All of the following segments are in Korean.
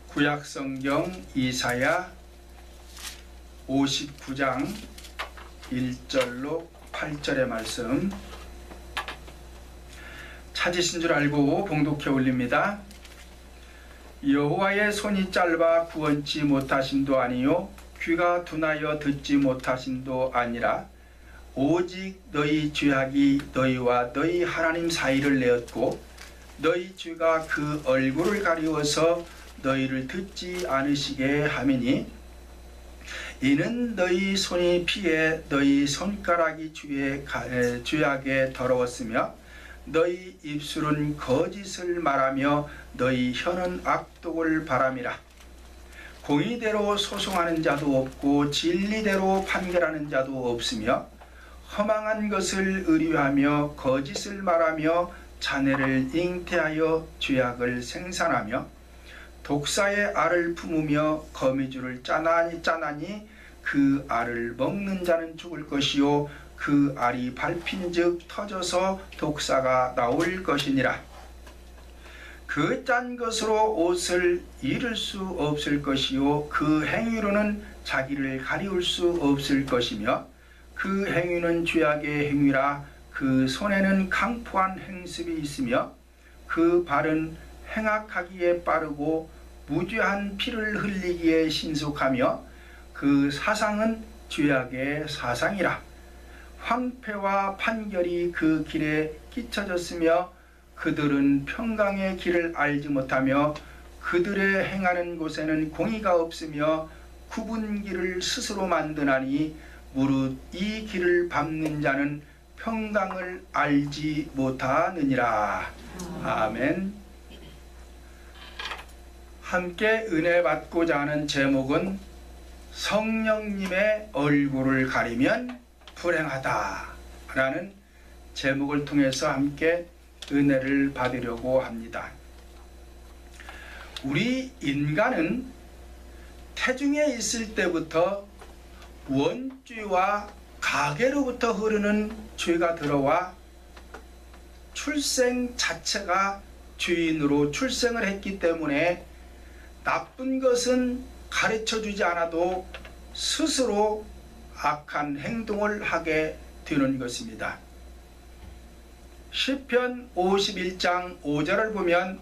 구약성경 이사야 59장 1절로 8절의 말씀 찾으신 줄 알고 봉독해 올립니다. 여호와의 손이 짧아 구원치 못하심도 아니요 귀가 둔하여 듣지 못하심도 아니라 오직 너희 죄악이 너희와 너희 하나님 사이를 내었고 너희 죄가 그 얼굴을 가리워서 너희를 듣지 않으시게 함이니 이는 너희 손이 피해 너희 손가락이 죄악에 더러웠으며 너희 입술은 거짓을 말하며 너희 혀는 악독을 바람이라. 공의대로 소송하는 자도 없고 진리대로 판결하는 자도 없으며 허망한 것을 의뢰하며 거짓을 말하며 자네를 잉태하여 죄악을 생산하며 독사의 알을 품으며 거미줄을 짜나니 그 알을 먹는 자는 죽을 것이요 그 알이 밟힌즉 터져서 독사가 나올 것이니라. 그 짠 것으로 옷을 잃을 수 없을 것이요 그 행위로는 자기를 가리울 수 없을 것이며 그 행위는 죄악의 행위라. 그 손에는 강포한 행습이 있으며 그 발은 행악하기에 빠르고 무죄한 피를 흘리기에 신속하며 그 사상은 죄악의 사상이라. 황폐와 판결이 그 길에 끼쳐졌으며 그들은 평강의 길을 알지 못하며 그들의 행하는 곳에는 공의가 없으며 굽은 길을 스스로 만드나니 무릇 이 길을 밟는 자는 평강을 알지 못하느니라. 아멘. 함께 은혜 받고자 하는 제목은 성령님의 얼굴을 가리면 불행하다 라는 제목을 통해서 함께 은혜를 받으려고 합니다. 우리 인간은 태중에 있을 때부터 원죄와 가계로부터 흐르는 죄가 들어와 출생 자체가 죄인으로 출생을 했기 때문에 나쁜 것은 가르쳐주지 않아도 스스로 악한 행동을 하게 되는 것입니다. 시편 51장 5절을 보면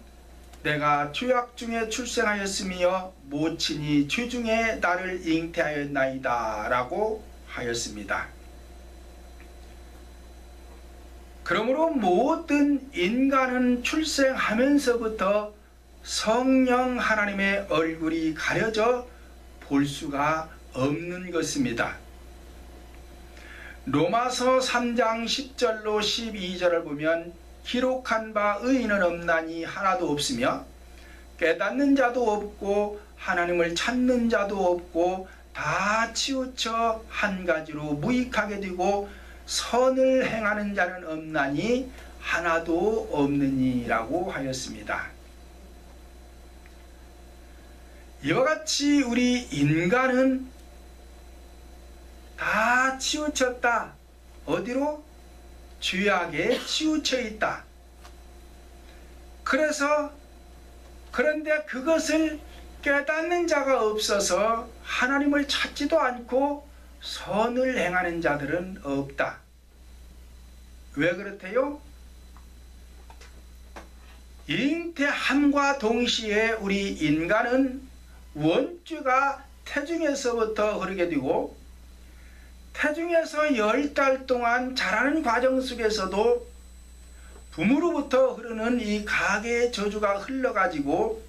내가 죄악 중에 출생하였으며 모친이 죄 중에 나를 잉태하였나이다 라고 하였습니다. 그러므로 모든 인간은 출생하면서부터 성령 하나님의 얼굴이 가려져 볼 수가 없는 것입니다. 로마서 3장 10절로 12절을 보면 기록한 바 의인은 없나니 하나도 없으며 깨닫는 자도 없고 하나님을 찾는 자도 없고 다 치우쳐 한 가지로 무익하게 되고 선을 행하는 자는 없나니 하나도 없느니라고 하였습니다. 이와 같이 우리 인간은 다 치우쳤다. 어디로? 죄악에 치우쳐 있다. 그런데 그것을 깨닫는 자가 없어서 하나님을 찾지도 않고 선을 행하는 자들은 없다. 왜 그렇대요? 잉태함과 동시에 우리 인간은 원죄가 태중에서부터 흐르게 되고 태중에서 10달 동안 자라는 과정 속에서도 부모로부터 흐르는 이 가계의 저주가 흘러가지고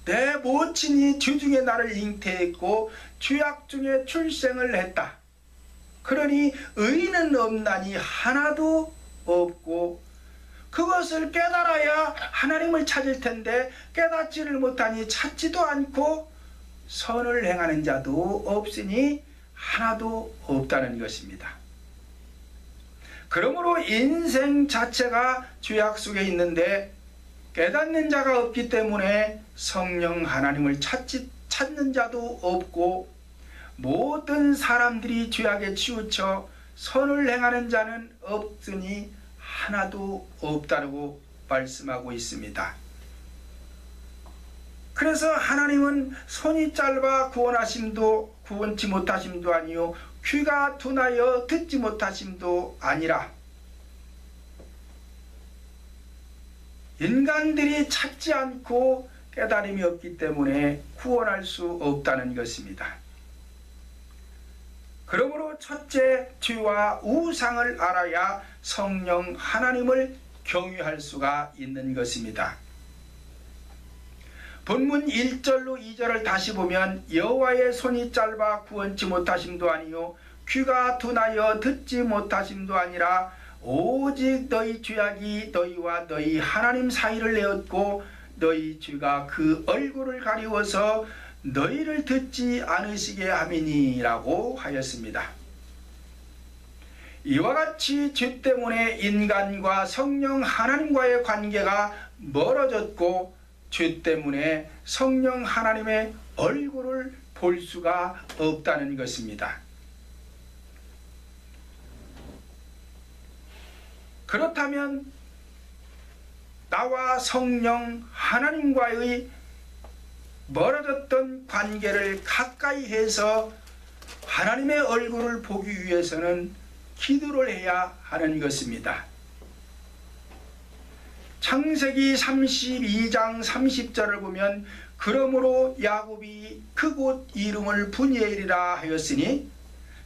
내 모친이 죄 중에 나를 잉태했고 죄악 중에 출생을 했다. 그러니 의인은 없나니 하나도 없고 그것을 깨달아야 하나님을 찾을 텐데 깨닫지를 못하니 찾지도 않고 선을 행하는 자도 없으니 하나도 없다는 것입니다. 그러므로 인생 자체가 죄악 속에 있는데 깨닫는 자가 없기 때문에 성령 하나님을 찾는 자도 없고 모든 사람들이 죄악에 치우쳐 선을 행하는 자는 없으니 하나도 없다고 말씀하고 있습니다. 그래서 하나님은 손이 짧아 구원치 못하심도 아니요 귀가 둔하여 듣지 못하심도 아니라 인간들이 찾지 않고 깨달음이 없기 때문에 구원할 수 없다는 것입니다. 그러므로 첫째, 죄와 우상을 알아야 성령 하나님을 경유할 수가 있는 것입니다. 본문 1절로 2절을 다시 보면 여호와의 손이 짧아 구원치 못하심도 아니요 귀가 둔하여 듣지 못하심도 아니라 오직 너희 죄악이 너희와 너희 하나님 사이를 내었고 너희 죄가 그 얼굴을 가리워서 너희를 듣지 않으시게 함이니라고 하였습니다. 이와 같이 죄 때문에 인간과 성령 하나님과의 관계가 멀어졌고 죄 때문에 성령 하나님의 얼굴을 볼 수가 없다는 것입니다. 그렇다면 나와 성령 하나님과의 멀어졌던 관계를 가까이 해서 하나님의 얼굴을 보기 위해서는 기도를 해야 하는 것입니다. 창세기 32장 30절을 보면 그러므로 야곱이 그곳 이름을 브니엘이라 하였으니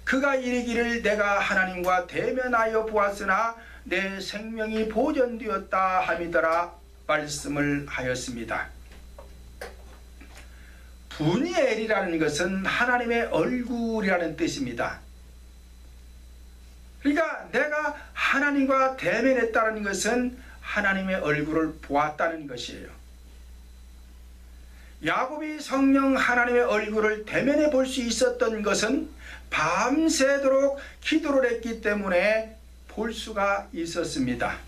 그가 이르기를 내가 하나님과 대면하여 보았으나 내 생명이 보존되었다 함이더라 말씀을 하였습니다. 브니엘이라는 것은 하나님의 얼굴이라는 뜻입니다. 그러니까 내가 하나님과 대면했다는 것은 하나님의 얼굴을 보았다는 것이에요. 야곱이 성령 하나님의 얼굴을 대면해 볼 수 있었던 것은 밤새도록 기도를 했기 때문에 볼 수가 있었습니다.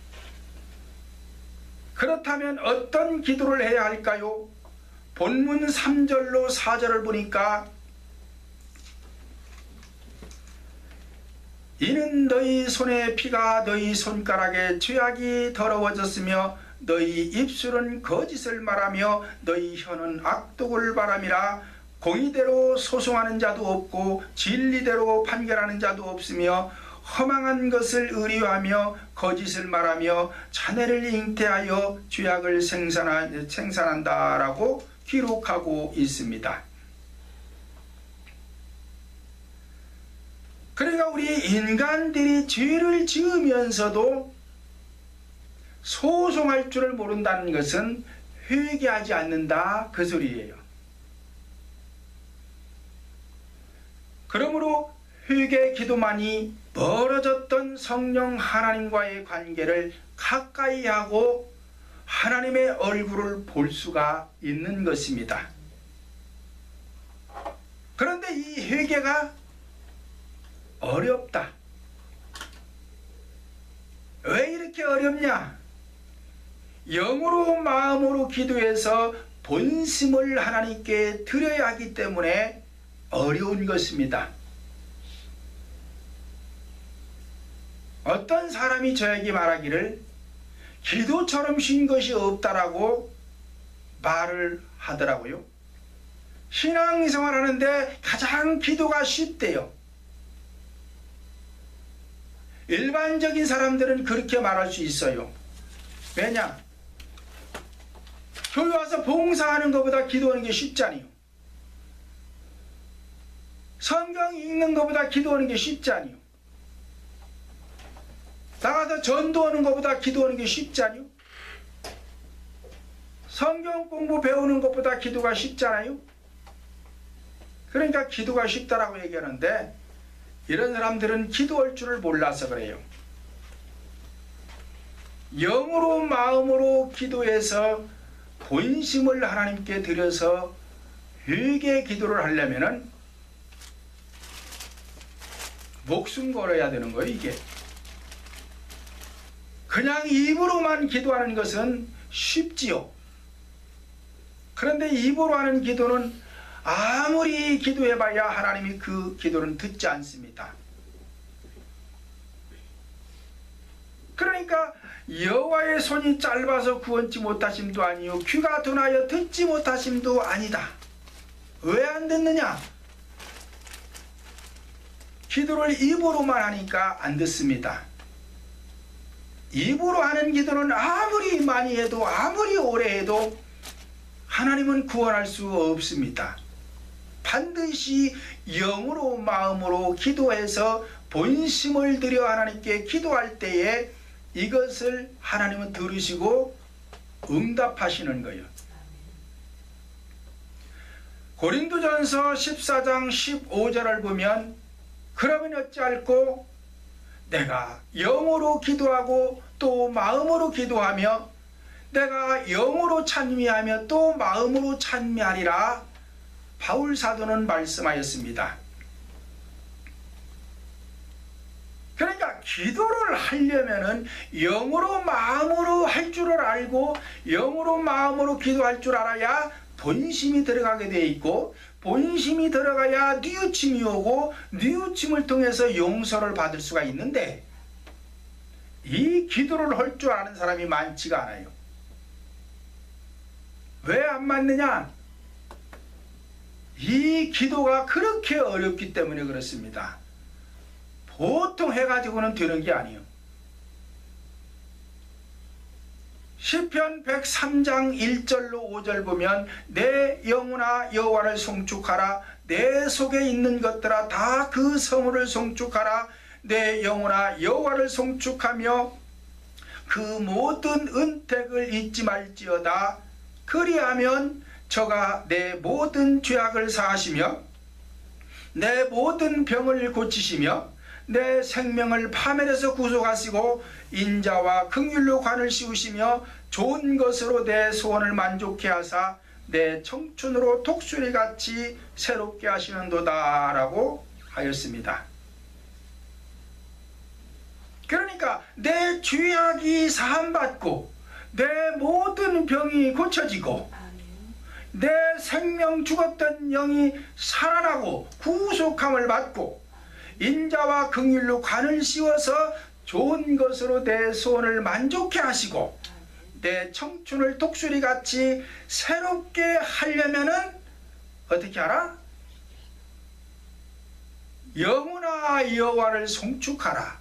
그렇다면 어떤 기도를 해야 할까요? 본문 3절로 4절을 보니까 이는 너희 손의 피가 너희 손가락에 죄악이 더러워졌으며 너희 입술은 거짓을 말하며 너희 혀는 악독을 바람이라 공의대로 소송하는 자도 없고 진리대로 판결하는 자도 없으며 허망한 것을 의뢰하며 거짓을 말하며 자네를 잉태하여 죄악을 생산한다라고 기록하고 있습니다. 그러니까 우리 인간들이 죄를 지으면서도 소송할 줄을 모른다는 것은 회개하지 않는다 그 소리예요. 그러므로 회개 기도만이 멀어졌던 성령 하나님과의 관계를 가까이 하고 하나님의 얼굴을 볼 수가 있는 것입니다. 그런데 이 회개가 어렵다. 왜 이렇게 어렵냐? 영으로 마음으로 기도해서 본심을 하나님께 드려야 하기 때문에 어려운 것입니다. 어떤 사람이 저에게 말하기를 기도처럼 쉬운 것이 없다라고 말을 하더라고요. 신앙생활 하는데 가장 기도가 쉽대요. 일반적인 사람들은 그렇게 말할 수 있어요. 왜냐? 교회 와서 봉사하는 것보다 기도하는 게 쉽잖아요. 성경 읽는 것보다 기도하는 게 쉽잖아요. 나가서 전도하는 것보다 기도하는 게 쉽잖아요. 성경 공부 배우는 것보다 기도가 쉽잖아요. 그러니까 기도가 쉽다라고 얘기하는데 이런 사람들은 기도할 줄을 몰라서 그래요. 영으로 마음으로 기도해서 본심을 하나님께 드려서 회개 기도를 하려면은 목숨 걸어야 되는 거예요. 이게 그냥 입으로만 기도하는 것은 쉽지요. 그런데 입으로 하는 기도는 아무리 기도해봐야 하나님이 그 기도는 듣지 않습니다. 그러니까 여호와의 손이 짧아서 구원치 못하심도 아니요 귀가 둔하여 듣지 못하심도 아니다. 왜 안 듣느냐? 기도를 입으로만 하니까 안 듣습니다. 입으로 하는 기도는 아무리 많이 해도 아무리 오래 해도 하나님은 구원할 수 없습니다. 반드시 영으로 마음으로 기도해서 본심을 들여 하나님께 기도할 때에 이것을 하나님은 들으시고 응답하시는 거예요. 고린도전서 14장 15절을 보면 그러면 어찌할꼬 내가 영으로 기도하고 또 마음으로 기도하며 내가 영으로 찬미하며 또 마음으로 찬미하리라 바울 사도는 말씀하였습니다. 그러니까 기도를 하려면은 영으로 마음으로 할 줄을 알고 영으로 마음으로 기도할 줄 알아야 본심이 들어가게 되어 있고 본심이 들어가야 뉘우침이 오고 뉘우침을 통해서 용서를 받을 수가 있는데 이 기도를 할 줄 아는 사람이 많지가 않아요. 왜 안 맞느냐? 이 기도가 그렇게 어렵기 때문에 그렇습니다. 보통 해가지고는 되는 게 아니에요. 시편 103장 1절로 5절 보면 내 영혼아 여호와를 송축하라 내 속에 있는 것들아 다 그 성호를 송축하라 내 영혼아 여호와를 송축하며 그 모든 은택을 잊지 말지어다 그리하면 저가 내 모든 죄악을 사하시며 내 모든 병을 고치시며 내 생명을 파멸에서 구속하시고 인자와 긍휼로 관을 씌우시며 좋은 것으로 내 소원을 만족케 하사 내 청춘으로 독수리같이 새롭게 하시는도다 라고 하였습니다. 그러니까 내 죄악이 사함받고 내 모든 병이 고쳐지고 내 생명 죽었던 영이 살아나고 구속함을 받고 인자와 긍휼로 관을 씌워서 좋은 것으로 내 소원을 만족케 하시고 내 청춘을 독수리같이 새롭게 하려면은 어떻게 하라? 영혼아 여호와를 송축하라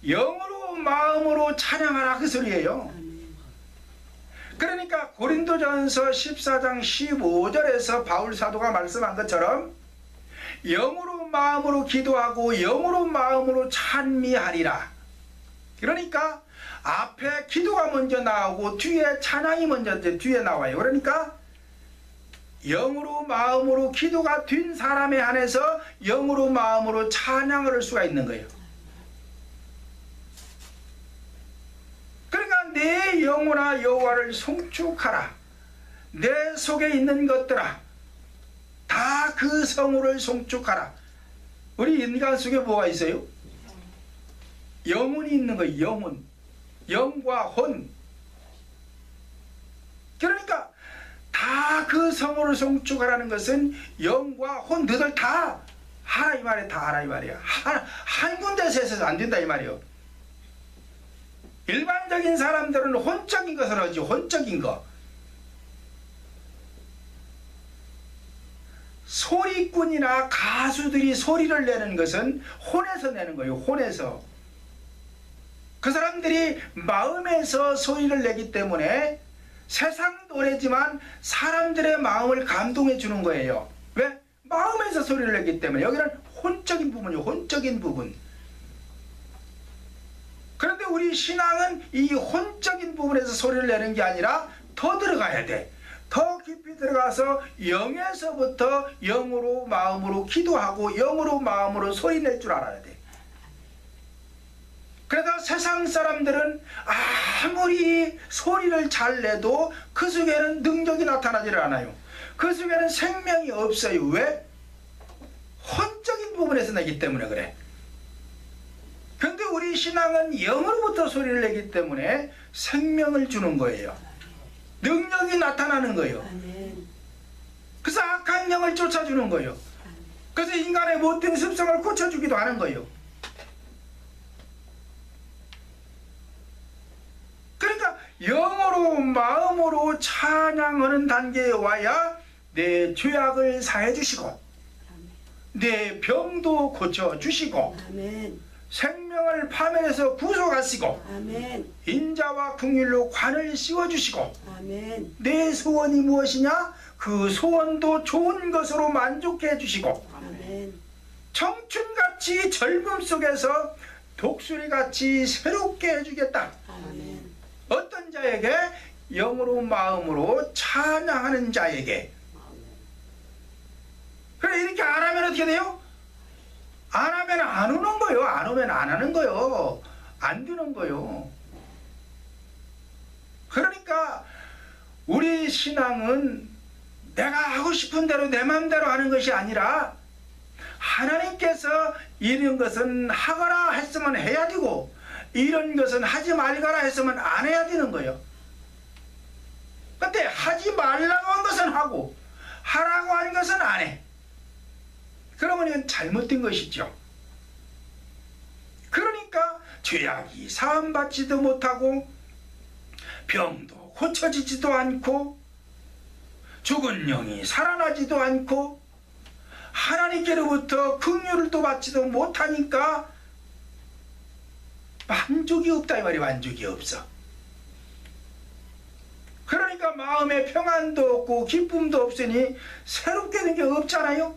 영으로 마음으로 찬양하라 그 소리예요. 그러니까 고린도전서 14장 15절에서 바울 사도가 말씀한 것처럼 영으로 마음으로 기도하고 영으로 마음으로 찬미하리라. 그러니까 앞에 기도가 먼저 나오고 뒤에 찬양이 먼저 뒤에 나와요. 그러니까 영으로 마음으로 기도가 된 사람에 한해서 영으로 마음으로 찬양을 할 수가 있는 거예요. 그러니까 내 영혼아 여호와를 송축하라 내 속에 있는 것들아 다 그 성호를 송축하라. 우리 인간 속에 뭐가 있어요? 영혼이 있는 거예요. 영혼 영과 혼. 그러니까 다 그 성호를 송축하라는 것은 영과 혼 너들 다 하라 이 말이야. 다 하라 이 말이야. 한 군데서 해서 안 된다 이 말이에요. 일반적인 사람들은 혼적인 것을 하지. 혼적인 거. 소리꾼이나 가수들이 소리를 내는 것은 혼에서 내는 거예요. 혼에서. 그 사람들이 마음에서 소리를 내기 때문에 세상 노래지만 사람들의 마음을 감동해 주는 거예요. 왜? 마음에서 소리를 내기 때문에. 여기는 혼적인 부분이요. 혼적인 부분. 그런데 우리 신앙은 이 혼적인 부분에서 소리를 내는 게 아니라 더 들어가야 돼. 더 깊이 들어가서 영에서부터 영으로 마음으로 기도하고 영으로 마음으로 소리 낼 줄 알아야 돼. 그래서 세상 사람들은 아무리 소리를 잘 내도 그 속에는 능력이 나타나질 않아요. 그 속에는 생명이 없어요. 왜? 혼적인 부분에서 내기 때문에 그래. 그런데 우리 신앙은 영으로부터 소리를 내기 때문에 생명을 주는 거예요. 능력이 나타나는 거예요. 그래서 악한 영을 쫓아주는 거예요. 그래서 인간의 못된 습성을 고쳐주기도 하는 거예요. 영으로 마음으로 찬양하는 단계에 와야 내 죄악을 사해 주시고 내 병도 고쳐 주시고 아멘. 생명을 파멸해서 구속하시고 아멘. 인자와 긍휼로 관을 씌워 주시고 아멘. 내 소원이 무엇이냐? 그 소원도 좋은 것으로 만족해 주시고 아멘. 청춘같이 젊음 속에서 독수리같이 새롭게 해주겠다. 아멘. 어떤 자에게? 영으로 마음으로 찬양하는 자에게. 그래 이렇게 안 하면 어떻게 돼요? 안 하면 안 오는 거요. 안 오면 안 하는 거요. 안 되는 거요. 그러니까 우리 신앙은 내가 하고 싶은 대로 내 마음대로 하는 것이 아니라 하나님께서 이런 것은 하거라 했으면 해야 되고 이런 것은 하지 말거라 했으면 안 해야 되는 거예요. 근데 하지 말라고 한 것은 하고 하라고 한 것은 안 해. 그러면 이건 잘못된 것이죠. 그러니까 죄악이 사함받지도 못하고 병도 고쳐지지도 않고 죽은 영이 살아나지도 않고 하나님께로부터 긍휼을 또 받지도 못하니까 만족이 없다 이 말이야. 만족이 없어. 그러니까 마음에 평안도 없고 기쁨도 없으니 새롭게 된 게 없잖아요.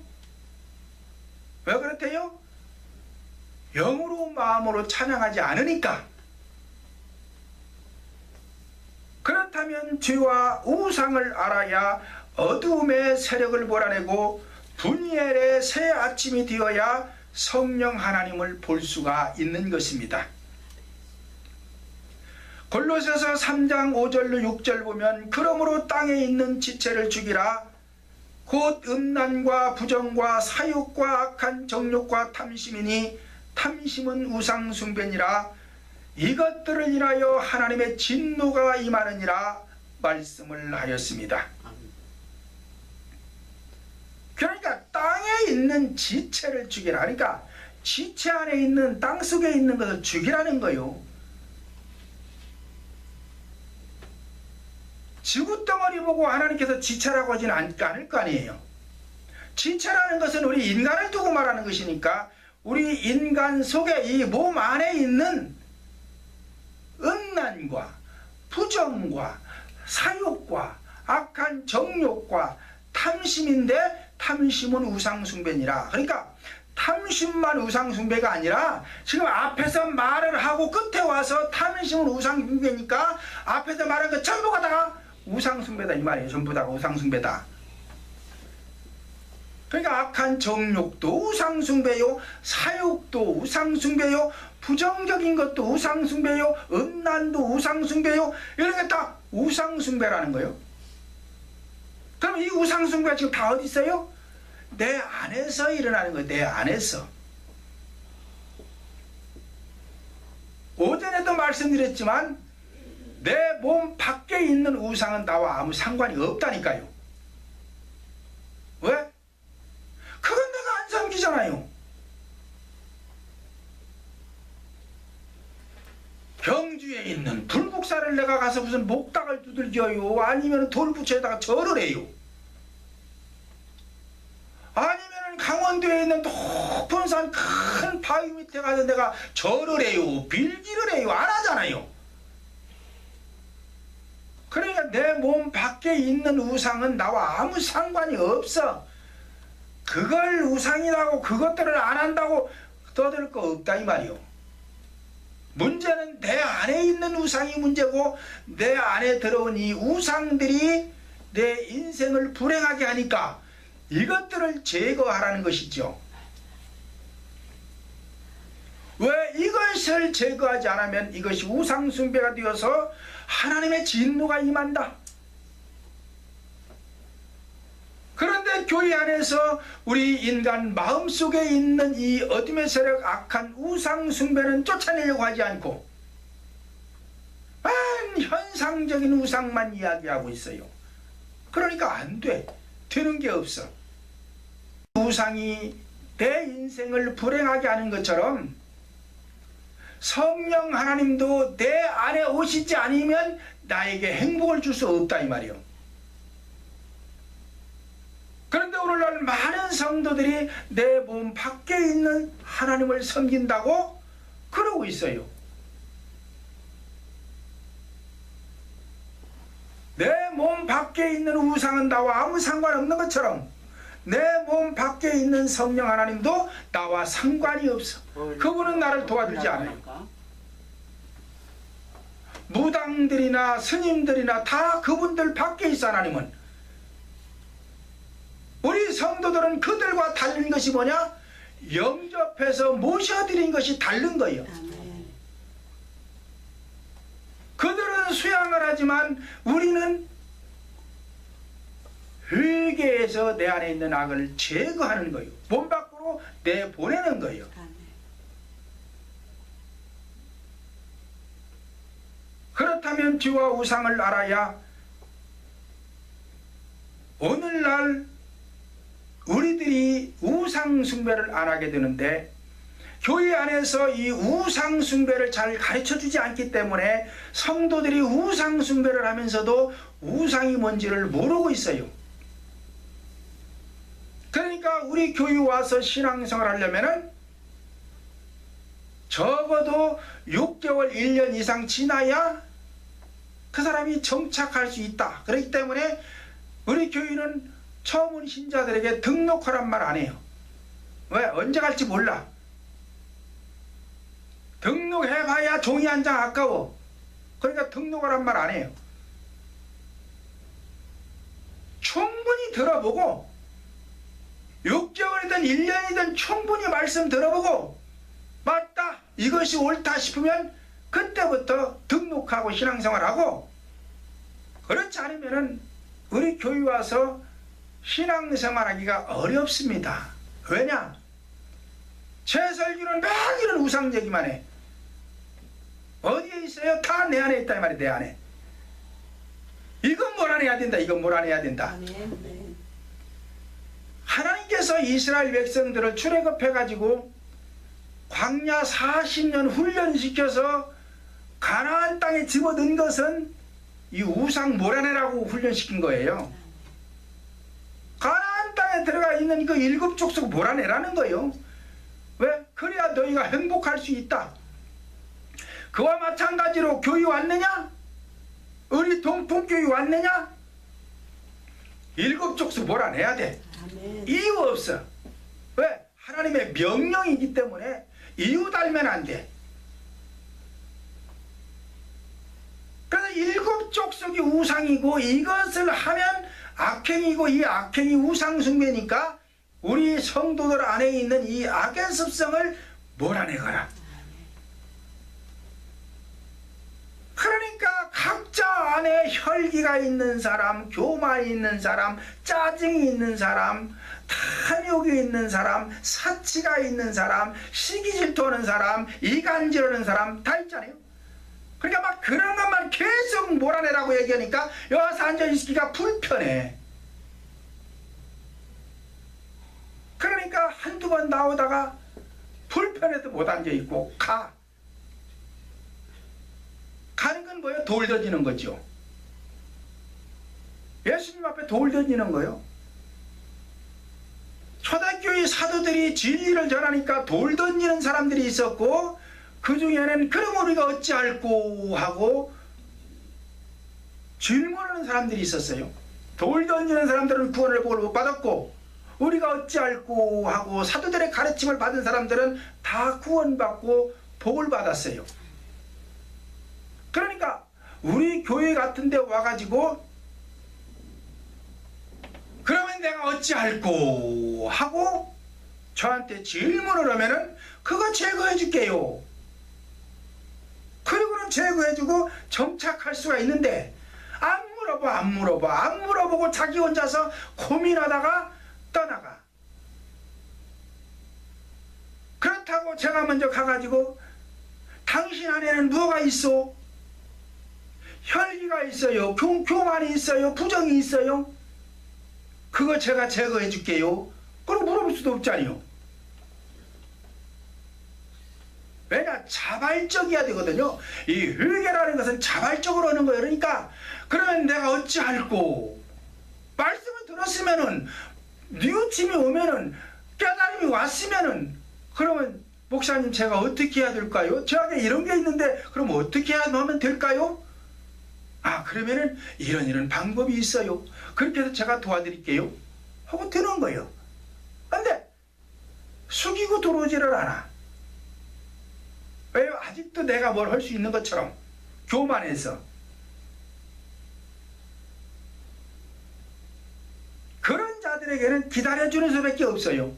왜 그렇대요? 영으로 마음으로 찬양하지 않으니까. 그렇다면 죄와 우상을 알아야 어두움의 세력을 몰아내고 분이엘의 새 아침이 되어야 성령 하나님을 볼 수가 있는 것입니다. 골로새서 3장 5절로 6절 보면 그러므로 땅에 있는 지체를 죽이라 곧 음란과 부정과 사욕과 악한 정욕과 탐심이니 탐심은 우상 숭배니라 이것들을 인하여 하나님의 진노가 임하느니라 말씀을 하였습니다. 그러니까 땅에 있는 지체를 죽이라. 그러니까 지체 안에 있는 땅 속에 있는 것을 죽이라는 거요. 지구덩어리 보고 하나님께서 지체라고 하지는 않을 거 아니에요. 지체라는 것은 우리 인간을 두고 말하는 것이니까 우리 인간 속에 이 몸 안에 있는 음란과 부정과 사욕과 악한 정욕과 탐심인데 탐심은 우상숭배니라. 그러니까 탐심만 우상숭배가 아니라 지금 앞에서 말을 하고 끝에 와서 탐심은 우상숭배니까 앞에서 말한 것 전부가 다 우상숭배다 이 말이에요. 전부 다 우상숭배다. 그러니까 악한 정욕도 우상숭배요, 사욕도 우상숭배요, 부정적인 것도 우상숭배요, 음란도 우상숭배요. 이런 게 다 우상숭배라는 거예요. 그럼 이 우상숭배가 지금 다 어디 있어요? 내 안에서 일어나는 거예요. 내 안에서. 오전에도 말씀드렸지만 내 몸 밖에 있는 우상은 나와 아무 상관이 없다니까요. 왜? 그건 내가 안 섬기잖아요. 경주에 있는 불국사를 내가 가서 무슨 목닥을 두들겨요? 아니면 돌부처에다가 절을 해요? 아니면 강원도에 있는 높은 산 큰 바위 밑에 가서 내가 절을 해요? 빌기를 해요? 안 하잖아요. 그러니까 내 몸 밖에 있는 우상은 나와 아무 상관이 없어. 그걸 우상이라고 그것들을 안 한다고 떠들 거 없다 이 말이요. 문제는 내 안에 있는 우상이 문제고 내 안에 들어온 이 우상들이 내 인생을 불행하게 하니까 이것들을 제거하라는 것이죠. 왜 이것을 제거하지 않으면 이것이 우상숭배가 되어서 하나님의 진노가 임한다. 그런데 교회 안에서 우리 인간 마음속에 있는 이 어둠의 세력 악한 우상숭배는 쫓아내려고 하지 않고 현상적인 우상만 이야기하고 있어요. 그러니까 안 돼. 되는 게 없어. 우상이 내 인생을 불행하게 하는 것처럼 성령 하나님도 내 안에 오시지 않으면 나에게 행복을 줄 수 없다 이 말이요. 그런데 오늘날 많은 성도들이 내 몸 밖에 있는 하나님을 섬긴다고 그러고 있어요. 내 몸 밖에 있는 우상은 나와 아무 상관없는 것처럼 내 몸 밖에 있는 성령 하나님도 나와 상관이 없어. 그분은 나를 도와주지 않아요. 무당들이나 스님들이나 다 그분들 밖에 있어. 하나님은 우리 성도들은 그들과 다른 것이 뭐냐? 영접해서 모셔드린 것이 다른 거예요. 그들은 수양을 하지만 우리는 회개해서 내 안에 있는 악을 제거하는 거예요. 몸 밖으로 내보내는 거예요. 그렇다면 죄와 우상을 알아야 오늘날 우리들이 우상 숭배를 안 하게 되는데, 교회 안에서 이 우상 숭배를 잘 가르쳐 주지 않기 때문에 성도들이 우상 숭배를 하면서도 우상이 뭔지를 모르고 있어요. 그러니까 우리 교회 와서 신앙생활 하려면은 적어도 6개월 1년 이상 지나야 그 사람이 정착할 수 있다. 그렇기 때문에 우리 교회는 처음 온 신자들에게 등록하란 말 안 해요. 왜? 언제 갈지 몰라. 등록해봐야 종이 한 장 아까워. 그러니까 등록하란 말 안 해요. 충분히 들어보고 6개월이든 1년이든 충분히 말씀 들어보고 맞다 이것이 옳다 싶으면 그때부터 등록하고 신앙생활하고, 그렇지 않으면은 우리 교회 와서 신앙생활하기가 어렵습니다. 왜냐? 최설주는 막 이런 우상 얘기만 해. 어디에 있어요? 다 내 안에 있다 이 말이야. 내 안에. 이건 몰아내야 된다. 이건 몰아내야 된다. 하나님께서 이스라엘 백성들을 출애굽해가지고 광야 40년 훈련시켜서 가나안 땅에 집어넣은 것은 이 우상 몰아내라고 훈련시킨 거예요. 가나안 땅에 들어가 있는 그 7족속 몰아내라는 거예요. 왜? 그래야 너희가 행복할 수 있다. 그와 마찬가지로 교회 왔느냐? 우리 동풍교회 왔느냐? 7족속 몰아내야 돼. 이유 없어. 왜? 하나님의 명령이기 때문에 이유 달면 안 돼. 그래서 7족속이 우상이고 이것을 하면 악행이고 이 악행이 우상 숭배니까 우리 성도들 안에 있는 이 악의 습성을 몰아내거라. 그러니까 각자 안에 혈기가 있는 사람, 교만이 있는 사람, 짜증이 있는 사람, 탐욕이 있는 사람, 사치가 있는 사람, 시기질투하는 사람, 이간질하는 사람 다 있잖아요. 그러니까 막 그런 것만 계속 몰아내라고 얘기하니까 여기서 앉아있기가 불편해. 그러니까 한두 번 나오다가 불편해도 못 앉아있고 가는 건 뭐예요? 돌 던지는 거죠. 예수님 앞에 돌 던지는 거예요. 초대교회 사도들이 진리를 전하니까 돌 던지는 사람들이 있었고, 그 중에는 그럼 우리가 어찌할꼬 하고 질문하는 사람들이 있었어요. 돌 던지는 사람들은 구원을 못 받았고, 우리가 어찌할꼬 하고 사도들의 가르침을 받은 사람들은 다 구원받고 복을 받았어요. 그러니까 우리 교회 같은 데 와가지고 그러면 내가 어찌할꼬 하고 저한테 질문을 하면은 그거 제거해 줄게요. 그리고는 제거해주고 정착할 수가 있는데 안 물어보고 자기 혼자서 고민하다가 떠나가. 그렇다고 제가 먼저 가가지고 당신 안에는 뭐가 있어? 혈기가 있어요? 교만이 있어요? 부정이 있어요? 그거 제가 제거해 줄게요. 그럼 물어볼 수도 없잖아요. 왜냐? 자발적이어야 되거든요. 이 회개라는 것은 자발적으로 하는 거예요. 그러니까 그러면 내가 어찌할꼬? 말씀을 들었으면은 뉘우침이 오면은 깨달음이 왔으면은 그러면 목사님 제가 어떻게 해야 될까요? 저에게 이런 게 있는데 그럼 어떻게 하면 될까요? 아 그러면은 이런 방법이 있어요. 그렇게 해서 제가 도와드릴게요. 하고 드는 거예요. 근데 숙이고 들어오지를 않아. 왜요? 아직도 내가 뭘 할 수 있는 것처럼 교만해서. 그런 자들에게는 기다려주는 수밖에 없어요.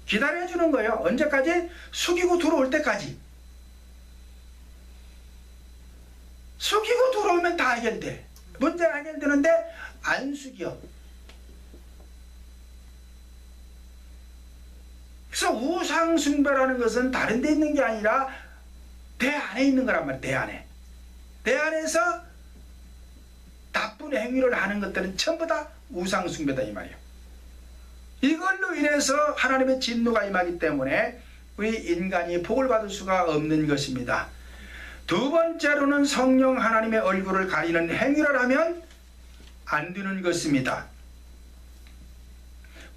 기다려주는 거예요. 언제까지? 숙이고 들어올 때까지. 숙이고 들어오면 다 해결돼. 문제가 해결되는데 안 숙여. 그래서 우상숭배라는 것은 다른 데 있는 게 아니라 대 안에 있는 거란 말이에요. 대 안에. 대 안에서 나쁜 행위를 하는 것들은 전부 다 우상숭배다 이 말이에요. 이걸로 인해서 하나님의 진노가 임하기 때문에 우리 인간이 복을 받을 수가 없는 것입니다. 두 번째로는 성령 하나님의 얼굴을 가리는 행위를 하면 안 되는 것입니다.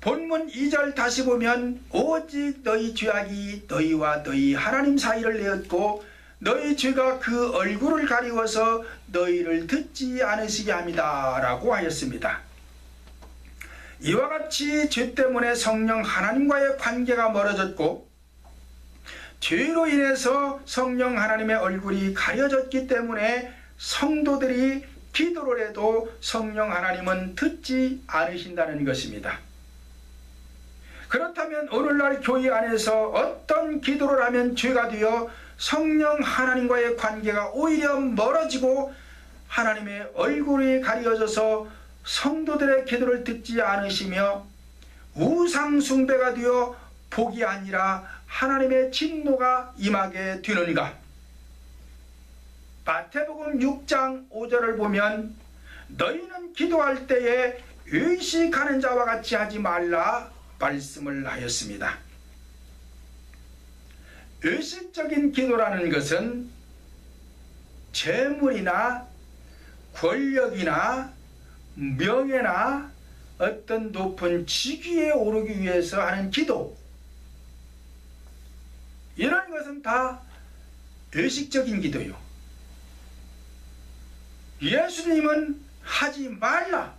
본문 2절 다시 보면 오직 너희 죄악이 너희와 너희 하나님 사이를 내었고 너희 죄가 그 얼굴을 가리워서 너희를 듣지 않으시게 합니다 라고 하였습니다. 이와 같이 죄 때문에 성령 하나님과의 관계가 멀어졌고 죄로 인해서 성령 하나님의 얼굴이 가려졌기 때문에 성도들이 기도를 해도 성령 하나님은 듣지 않으신다는 것입니다. 그렇다면 오늘날 교회 안에서 어떤 기도를 하면 죄가 되어 성령 하나님과의 관계가 오히려 멀어지고 하나님의 얼굴이 가려져서 성도들의 기도를 듣지 않으시며 우상숭배가 되어 복이 아니라 하나님의 진노가 임하게 되는가? 마태복음 6장 5절을 보면 너희는 기도할 때에 의식하는 자와 같이 하지 말라 말씀을 하였습니다. 의식적인 기도라는 것은 재물이나 권력이나 명예나 어떤 높은 직위에 오르기 위해서 하는 기도, 이런 것은 다 의식적인 기도요. 예수님은 하지 말라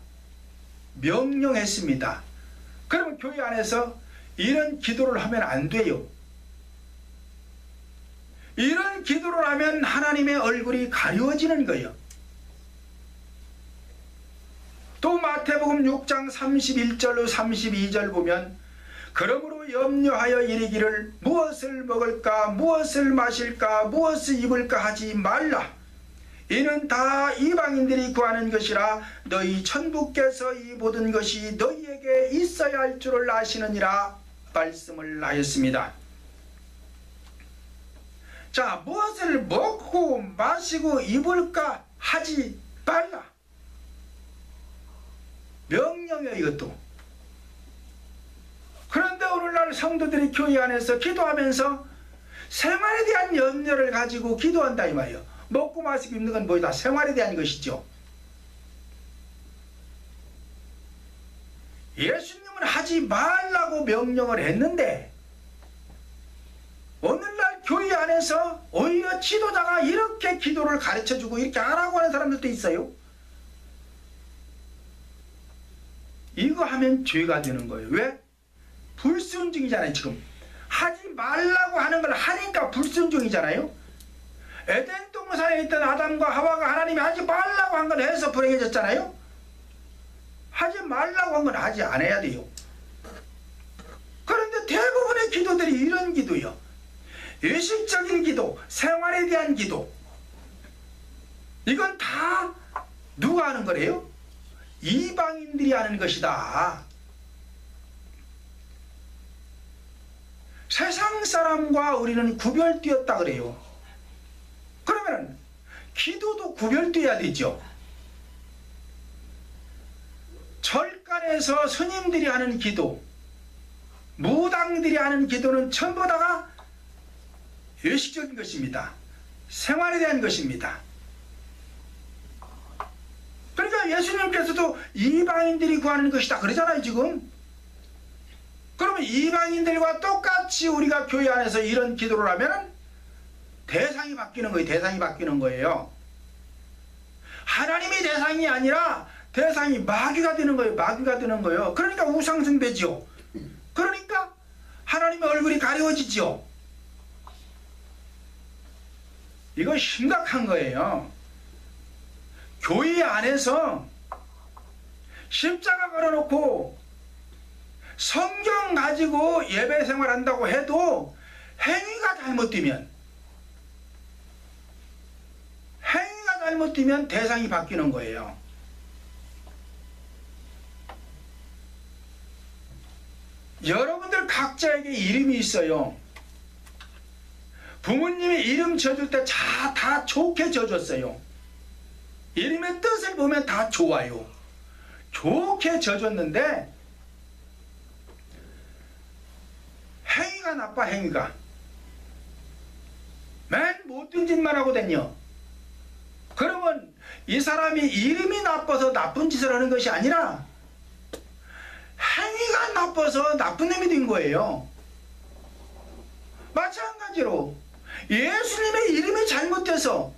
명령했습니다. 그러면 교회 안에서 이런 기도를 하면 안 돼요. 이런 기도를 하면 하나님의 얼굴이 가려워지는 거예요. 또 마태복음 6장 31절로 32절 보면 그러므로 염려하여 이르기를 무엇을 먹을까 무엇을 마실까 무엇을 입을까 하지 말라. 이는 다 이방인들이 구하는 것이라 너희 천부께서 이 모든 것이 너희에게 있어야 할 줄을 아시느니라 말씀을 하였습니다. 자, 무엇을 먹고 마시고 입을까 하지 말라. 명령이에요, 이것도. 그런데 오늘날 성도들이 교회 안에서 기도하면서 생활에 대한 염려를 가지고 기도한다 이 말이에요. 먹고 마시고 입는 건 뭐다? 생활에 대한 것이죠. 예수님은 하지 말라고 명령을 했는데 오늘날 교회 안에서 오히려 지도자가 이렇게 기도를 가르쳐주고 이렇게 하라고 하는 사람들도 있어요. 이거 하면 죄가 되는 거예요. 왜? 불순종이잖아요. 지금 하지 말라고 하는 걸 하니까 불순종이잖아요. 에덴 동산에 있던 아담과 하와가 하나님이 하지 말라고 한 걸 해서 불행해졌잖아요. 하지 말라고 한 건 하지 않아야 돼요. 그런데 대부분의 기도들이 이런 기도요. 의식적인 기도, 생활에 대한 기도. 이건 다 누가 하는 거래요? 이방인들이 하는 것이다. 세상 사람과 우리는 구별되었다 그래요. 그러면 기도도 구별되어야 되죠. 절간에서 스님들이 하는 기도, 무당들이 하는 기도는 전부 다가 의식적인 것입니다. 생활에 대한 것입니다. 그러니까 예수님께서도 이방인들이 구하는 것이다 그러잖아요 지금. 그러면 이방인들과 똑같이 우리가 교회 안에서 이런 기도를 하면 대상이 바뀌는 거예요. 대상이 바뀌는 거예요. 하나님이 대상이 아니라 대상이 마귀가 되는 거예요. 마귀가 되는 거예요. 그러니까 우상숭배지요. 그러니까 하나님의 얼굴이 가려워지지요. 이거 심각한 거예요. 교회 안에서 십자가 걸어놓고 성경 가지고 예배 생활한다고 해도 행위가 잘못되면 대상이 바뀌는 거예요. 여러분들 각자에게 이름이 있어요. 부모님이 이름 지어줄 때 다 좋게 지어줬어요. 이름의 뜻을 보면 다 좋아요. 좋게 지어줬는데 행위가 나빠. 행위가 맨 못된 짓만 하고 다녀. 그러면 이 사람이 이름이 나빠서 나쁜 짓을 하는 것이 아니라 행위가 나빠서 나쁜 놈이 된 거예요. 마찬가지로 예수님의 이름이 잘못돼서,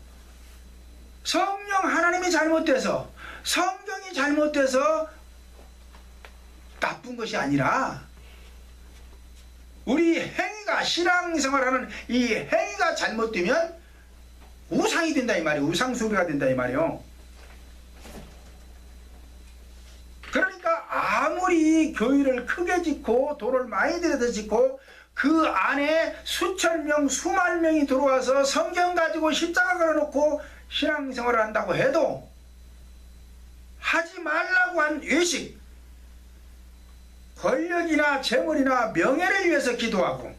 성령 하나님이 잘못돼서, 성경이 잘못돼서 나쁜 것이 아니라 우리 행위가, 신앙생활하는 이 행위가 잘못되면 우상이 된다 이 말이에요. 우상숭배가 된다 이 말이에요. 그러니까 아무리 교회를 크게 짓고 돈을 많이 들여서 짓고 그 안에 수천 명, 수만 명이 들어와서 성경 가지고 십자가 걸어놓고 신앙생활을 한다고 해도 하지 말라고 한 외식, 권력이나 재물이나 명예를 위해서 기도하고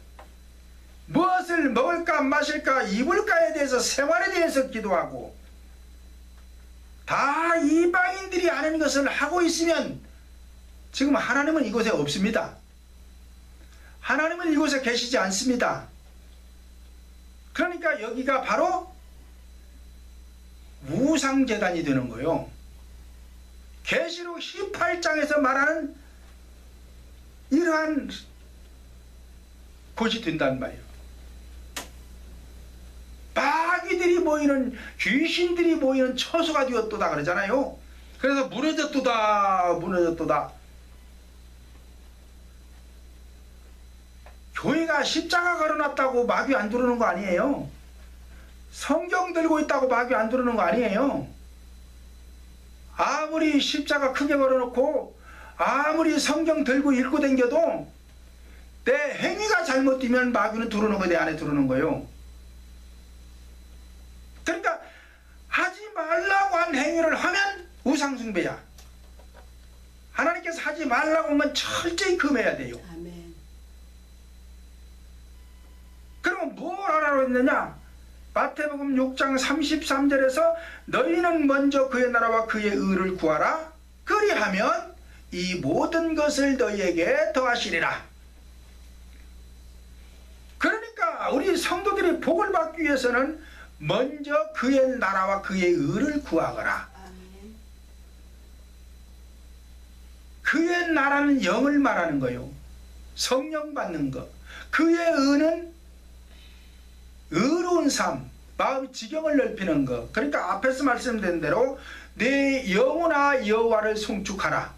무엇을 먹을까 마실까 입을까에 대해서, 생활에 대해서 기도하고 다 이방인들이 아는 것을 하고 있으면 지금 하나님은 이곳에 없습니다. 하나님은 이곳에 계시지 않습니다. 그러니까 여기가 바로 우상제단이 되는 거예요. 계시록 18장에서 말하는 이러한 곳이 된단 말이에요. 마귀들이 모이는, 귀신들이 모이는 처소가 되었도다 그러잖아요. 그래서 무너졌도다. 교회가 십자가 걸어놨다고 마귀 안 들어오는 거 아니에요. 성경 들고 있다고 마귀 안 들어오는 거 아니에요. 아무리 십자가 크게 걸어놓고 아무리 성경 들고 읽고 다녀도 내 행위가 잘못되면 마귀는 들어오는 거예요. 내 안에 들어오는 거예요. 그러니까 하지 말라고 한 행위를 하면 우상숭배야. 하나님께서 하지 말라고 하면 철저히 금해야 돼요. 아멘. 그러면 뭘 하라고 했느냐? 마태복음 6장 33절에서 너희는 먼저 그의 나라와 그의 의를 구하라. 그리하면 이 모든 것을 너희에게 더하시리라. 그러니까 우리 성도들이 복을 받기 위해서는 먼저 그의 나라와 그의 의를 구하거라. 아멘. 그의 나라는 영을 말하는 거요. 성령 받는 거. 그의 의는 의로운 삶, 마음의 지경을 넓히는 것. 그러니까 앞에서 말씀드린 대로 내 영혼아 여호와를 송축하라.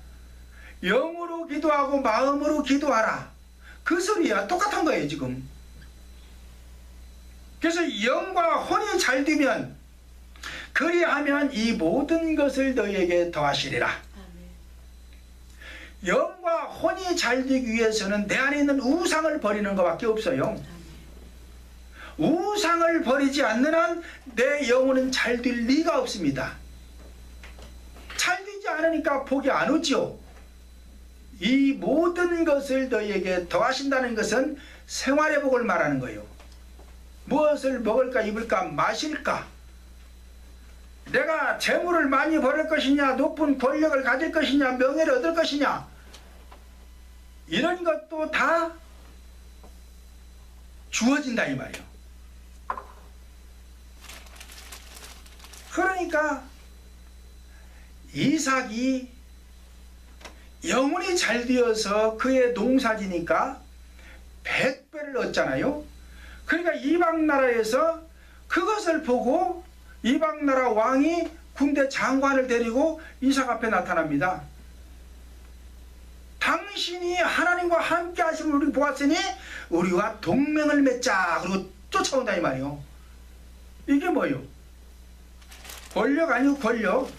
영으로 기도하고 마음으로 기도하라. 그 소리야. 똑같은 거예요 지금. 그래서 영과 혼이 잘 되면, 그리하면 이 모든 것을 너희에게 더하시리라. 아멘. 영과 혼이 잘 되기 위해서는 내 안에 있는 우상을 버리는 것밖에 없어요. 아멘. 우상을 버리지 않는 한 내 영혼은 잘 될 리가 없습니다. 잘 되지 않으니까 복이 안 오지요. 이 모든 것을 너희에게 더하신다는 것은 생활의 복을 말하는 거예요. 무엇을 먹을까 입을까 마실까, 내가 재물을 많이 벌을 것이냐, 높은 권력을 가질 것이냐, 명예를 얻을 것이냐, 이런 것도 다 주어진다 이 말이에요. 그러니까 이삭이 영혼이 잘 되어서 그의 농사지니까 100배를 얻잖아요. 그러니까 이방나라에서 그것을 보고 이방나라 왕이 군대 장관을 데리고 이삭 앞에 나타납니다. 당신이 하나님과 함께 하심을 우리 보았으니 우리와 동맹을 맺자. 그리고 쫓아온다 이 말이요. 이게 뭐요? 권력 아니요, 권력.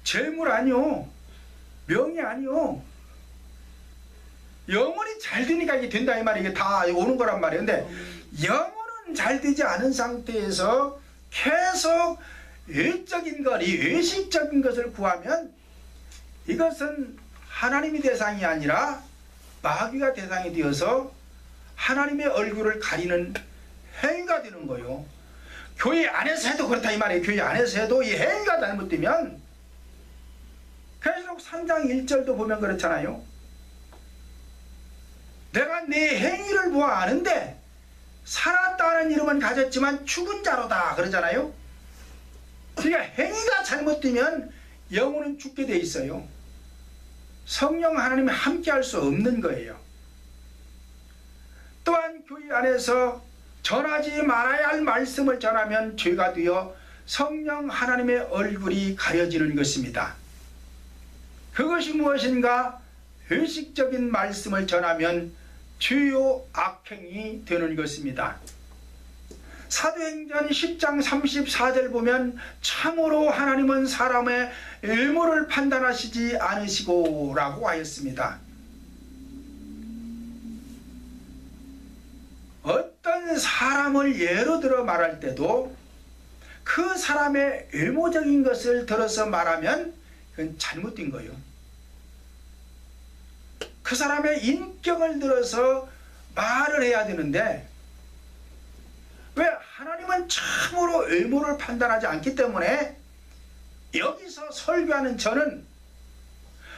재물 아니요, 명예 아니요. 영혼이 잘 되니까 이게 된다 이 말이, 이게 다 오는 거란 말이에요. 근데 영혼은 잘 되지 않은 상태에서 계속 외적인 것, 이 외식적인 것을 구하면 이것은 하나님이 대상이 아니라 마귀가 대상이 되어서 하나님의 얼굴을 가리는 행위가 되는 거예요. 교회 안에서 해도 그렇다 이 말이에요. 교회 안에서 해도 이 행위가 잘못되면, 계시록 3장 1절도 보면 그렇잖아요. 내가 내 행위를 보아 아는데 살았다는 이름은 가졌지만 죽은 자로다 그러잖아요. 그러니까 행위가 잘못되면 영혼은 죽게 돼 있어요. 성령 하나님이 함께 할 수 없는 거예요. 또한 교회 안에서 전하지 말아야 할 말씀을 전하면 죄가 되어 성령 하나님의 얼굴이 가려지는 것입니다. 그것이 무엇인가? 회식적인 말씀을 전하면 주요 악행이 되는 것입니다. 사도행전 10장 34절 보면 참으로 하나님은 사람의 외모를 판단하시지 않으시고 라고 하였습니다. 어떤 사람을 예로 들어 말할 때도 그 사람의 외모적인 것을 들어서 말하면 그건 잘못된 거예요. 그 사람의 인격을 들어서 말을 해야 되는데, 왜? 하나님은 참으로 외모를 판단하지 않기 때문에 여기서 설교하는 저는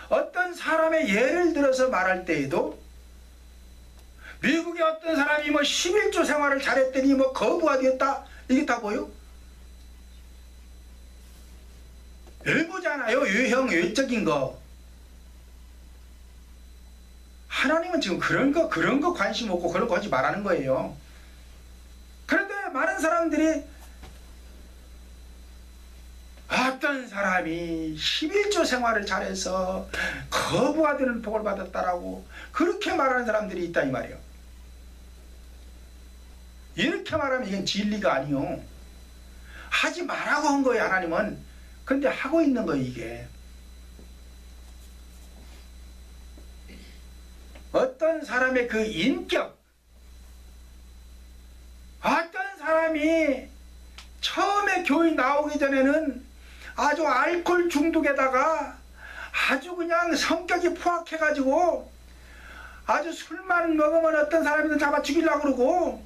어떤 사람의 예를 들어서 말할 때에도, 미국의 어떤 사람이 뭐 11조 생활을 잘했더니 뭐 거부가 되었다, 이게 다 뭐요? 외모잖아요. 외형, 외적인 거. 하나님은 지금 그런 거 관심 없고 그런 거 하지 말라는 거예요. 그런데 많은 사람들이 어떤 사람이 11조 생활을 잘해서 거부가 되는 복을 받았다라고 그렇게 말하는 사람들이 있다 이 말이에요. 이렇게 말하면 이건 진리가 아니요. 하지 말라고 한 거예요, 하나님은. 근데 하고 있는 거예요, 이게. 어떤 사람의 그 인격, 어떤 사람이 처음에 교회 나오기 전에는 아주 알코올 중독에다가 아주 그냥 성격이 포악해가지고 아주 술만 먹으면 어떤 사람이든 잡아 죽이려고 그러고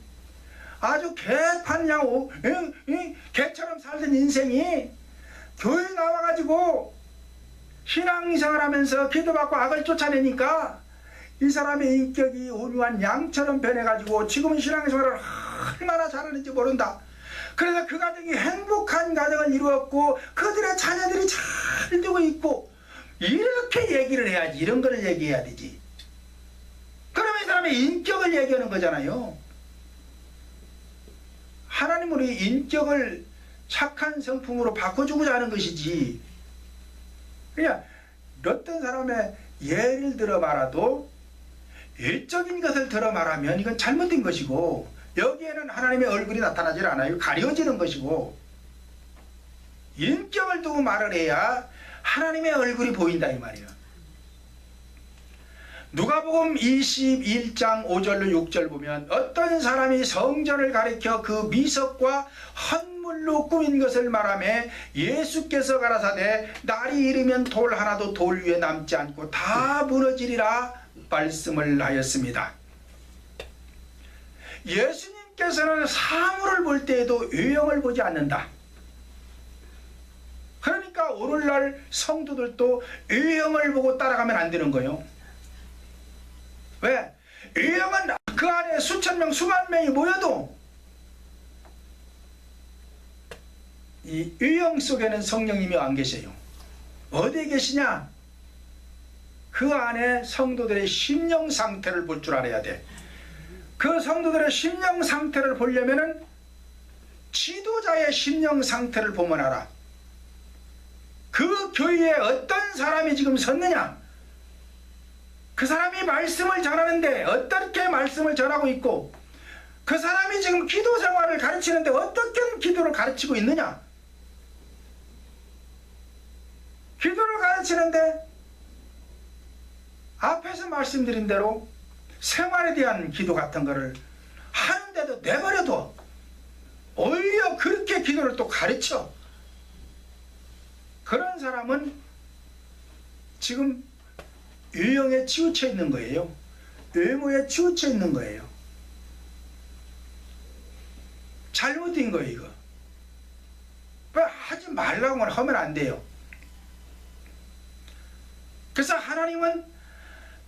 아주 개판이냐고 개처럼 살던 인생이 교회 나와가지고 신앙생활 하면서 기도받고 악을 쫓아내니까 이 사람의 인격이 온유한 양처럼 변해가지고 지금은 신앙생활을 얼마나 잘하는지 모른다. 그래서 그 가정이 행복한 가정을 이루었고 그들의 자녀들이 잘 되고 있고, 이렇게 얘기를 해야지. 이런 거를 얘기해야 되지. 그러면 이 사람의 인격을 얘기하는 거잖아요. 하나님은 우리 인격을 착한 성품으로 바꿔주고자 하는 것이지, 그냥 어떤 사람의 예를 들어 말아도 외적인 것을 들어 말하면 이건 잘못된 것이고, 여기에는 하나님의 얼굴이 나타나질 않아요. 가려지는 것이고, 인격을 두고 말을 해야 하나님의 얼굴이 보인다 이 말이에요. 누가복음 21장 5절로 6절 보면 어떤 사람이 성전을 가리켜 그 미석과 헌물로 꾸민 것을 말하며 예수께서 가라사대 날이 이르면 돌 하나도 돌 위에 남지 않고 다 무너지리라 말씀을 하였습니다. 예수님께서는 사물을 볼 때에도 외형을 보지 않는다. 그러니까 오늘날 성도들도 외형을 보고 따라가면 안 되는 거예요. 왜? 외형은 그 안에 수천 명 수만 명이 모여도 이 유형 속에는 성령님이 안 계세요. 어디에 계시냐? 그 안에 성도들의 심령 상태를 볼 줄 알아야 돼. 그 성도들의 심령 상태를 보려면은 지도자의 심령 상태를 보면 알아. 그 교회에 어떤 사람이 지금 섰느냐? 그 사람이 말씀을 전하는데 어떻게 말씀을 전하고 있고, 그 사람이 지금 기도 생활을 가르치는데 어떻게 기도를 가르치고 있느냐? 기도를 가르치는데 앞에서 말씀드린 대로 생활에 대한 기도 같은 거를 하는데도 내버려둬. 오히려 그렇게 기도를 또 가르쳐. 그런 사람은 지금 유형에 치우쳐 있는 거예요. 외모에 치우쳐 있는 거예요. 잘못된 거예요, 이거. 왜 하지 말라고 하면 안 돼요. 그래서 하나님은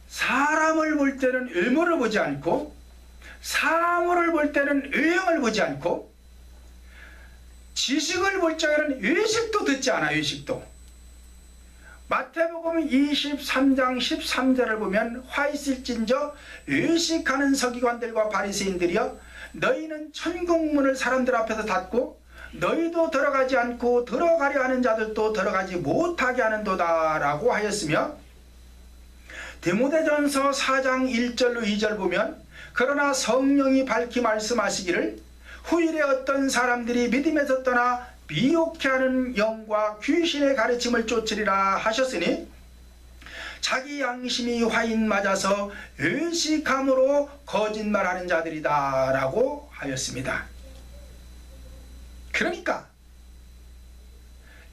사람을 볼 때는 외모를 보지 않고, 사물을 볼 때는 외형을 보지 않고, 지식을 볼 적에는 의식도 듣지 않아요. 의식도. 마태복음 23장 13절을 보면 화 있을진저 의식하는 서기관들과 바리새인들이여, 너희는 천국문을 사람들 앞에서 닫고 너희도 들어가지 않고 들어가려 하는 자들도 들어가지 못하게 하는도다 라고 하였으며, 디모데전서 4장 1절로 2절 보면 그러나 성령이 밝히 말씀하시기를 후일에 어떤 사람들이 믿음에서 떠나 미혹해 하는 영과 귀신의 가르침을 쫓으리라 하셨으니, 자기 양심이 화인 맞아서 의식함으로 거짓말하는 자들이다 라고 하였습니다. 그러니까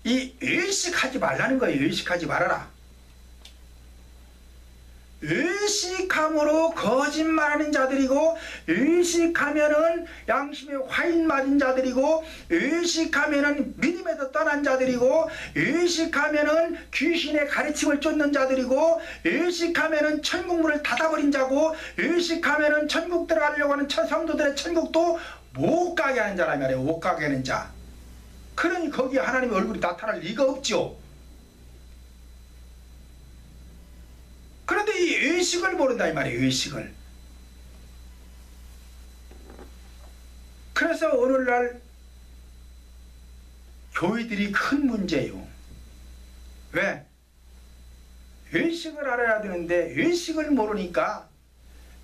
이 의식하지 말라는 거예요. 의식하지 말아라. 의식함으로 거짓말하는 자들이고, 의식하면은 양심에 화인 맞은 자들이고, 의식하면은 믿음에서 떠난 자들이고, 의식하면은 귀신의 가르침을 쫓는 자들이고, 의식하면은 천국문을 닫아버린 자고, 의식하면은 천국 들어가려고 하는 성도들의 천국도 못 가게 하는 자란 말이에요. 못 가게 하는 자. 그러니 거기에 하나님의 얼굴이 나타날 리가 없죠. 그런데 이 의식을 모른다 이 말이에요. 의식을. 그래서 오늘날 교회들이 큰 문제예요. 왜? 의식을 알아야 되는데 의식을 모르니까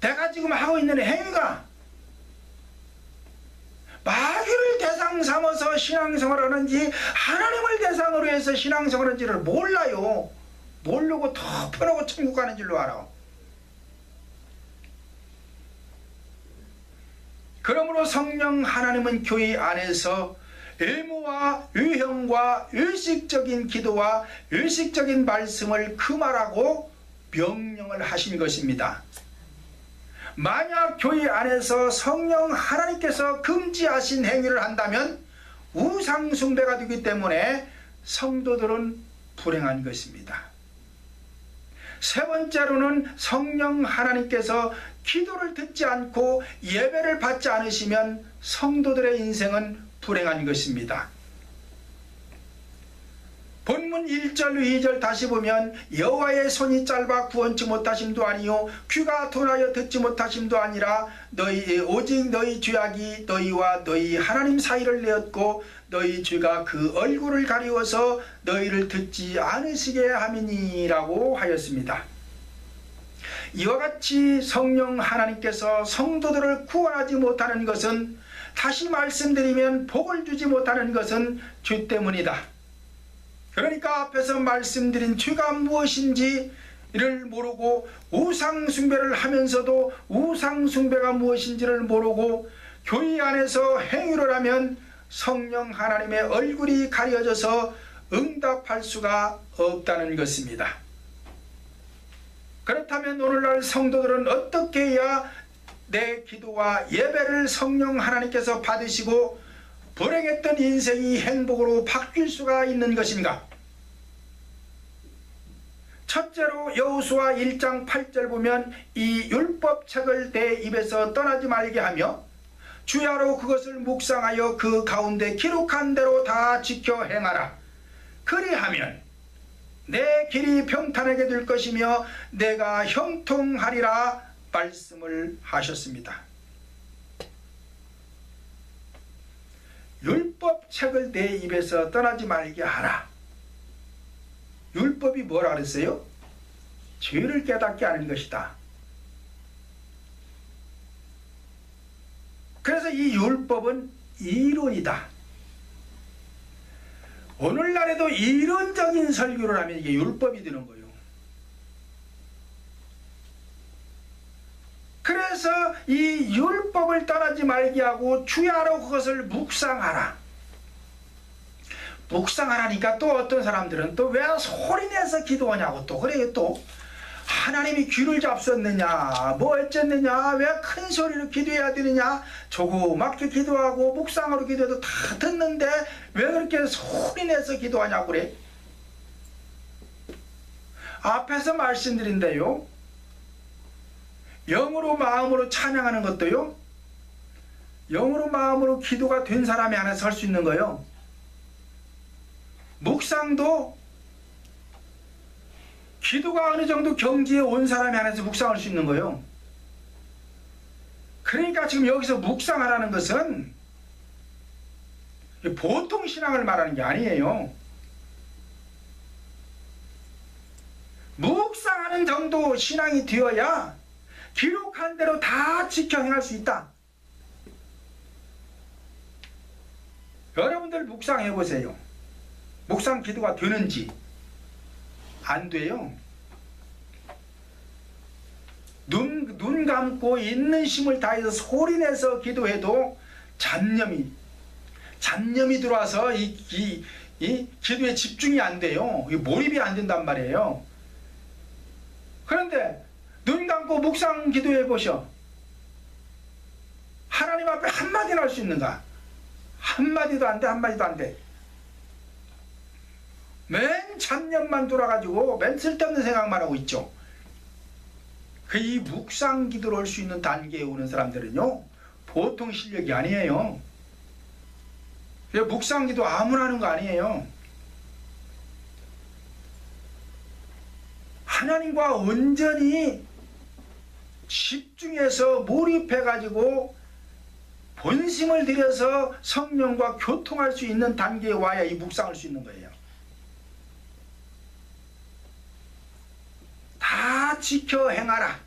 내가 지금 하고 있는 행위가 마귀를 대상 삼아서 신앙생활을 하는지 하나님을 대상으로 해서 신앙생활을 하는지를 몰라요. 모르고 덮어놓고 천국 가는 줄로 알아. 그러므로 성령 하나님은 교회 안에서 외모와 유형과 의식적인 기도와 의식적인 말씀을 금하라고 명령을 하신 것입니다. 만약 교회 안에서 성령 하나님께서 금지하신 행위를 한다면 우상 숭배가 되기 때문에 성도들은 불행한 것입니다. 세 번째로는 성령 하나님께서 기도를 듣지 않고 예배를 받지 않으시면 성도들의 인생은 불행한 것입니다. 본문 1절 2절 다시 보면 여호와의 손이 짧아 구원치 못하심도 아니요 귀가 둔하여 듣지 못하심도 아니라 오직 너희 죄악이 너희와 너희 하나님 사이를 내었고 너희 죄가 그 얼굴을 가리워서 너희를 듣지 않으시게 함이니라고 하였습니다. 이와 같이 성령 하나님께서 성도들을 구원하지 못하는 것은, 다시 말씀드리면 복을 주지 못하는 것은 죄 때문이다. 그러니까 앞에서 말씀드린 죄가 무엇인지를 모르고 우상 숭배를 하면서도 우상 숭배가 무엇인지를 모르고 교회 안에서 행위를 하면 성령 하나님의 얼굴이 가려져서 응답할 수가 없다는 것입니다. 그렇다면 오늘날 성도들은 어떻게 해야 내 기도와 예배를 성령 하나님께서 받으시고 불행했던 인생이 행복으로 바뀔 수가 있는 것인가? 첫째로 여호수아 1장 8절 보면 이 율법책을 내 입에서 떠나지 말게 하며 주야로 그것을 묵상하여 그 가운데 기록한 대로 다 지켜 행하라. 그리하면 내 길이 평탄하게 될 것이며 내가 형통하리라 말씀을 하셨습니다. 율법책을 내 입에서 떠나지 말게 하라. 율법이 뭐라 그랬어요? 죄를 깨닫게 하는 것이다. 그래서 이 율법은 이론이다. 오늘날에도 이론적인 설교를 하면 이게 율법이 되는 거예요. 그래서 이 율법을 떠나지 말게 하고 주야로 그것을 묵상하라. 묵상하라니까 또 어떤 사람들은 또 왜 소리내서 기도하냐고 또 그래요. 또 하나님이 귀를 잡섰느냐 뭐 어쨌느냐 왜 큰 소리로 기도해야 되느냐 조그맣게 기도하고 묵상으로 기도해도 다 듣는데 왜 그렇게 소리내서 기도하냐고 그래. 앞에서 말씀드린데요, 영으로 마음으로 찬양하는 것도요, 영으로 마음으로 기도가 된 사람이 안에서 할 수 있는 거예요. 묵상도 기도가 어느 정도 경지에 온 사람이 안에서 묵상할 수 있는 거예요. 그러니까 지금 여기서 묵상하라는 것은 보통 신앙을 말하는 게 아니에요. 묵상하는 정도 신앙이 되어야 기록한 대로 다 지켜 행할 수 있다. 여러분들 묵상해 보세요. 묵상 기도가 되는지 안 돼요. 눈 감고 있는 힘을 다해서 소리내서 기도해도 잡념이 들어와서 이 기도에 집중이 안 돼요. 몰입이 안 된단 말이에요. 그런데 눈 감고 묵상 기도해 보셔. 하나님 앞에 한마디나 할 수 있는가? 한마디도 안 돼. 한마디도 안 돼. 맨 잡념만 돌아가지고 맨 쓸데없는 생각만 하고 있죠. 이 묵상 기도를 할 수 있는 단계에 오는 사람들은요, 보통 실력이 아니에요. 묵상 기도 아무나 하는 거 아니에요. 하나님과 온전히 집중해서 몰입해가지고 본심을 들여서 성령과 교통할 수 있는 단계에 와야 이 묵상할 수 있는 거예요. 다 지켜 행하라.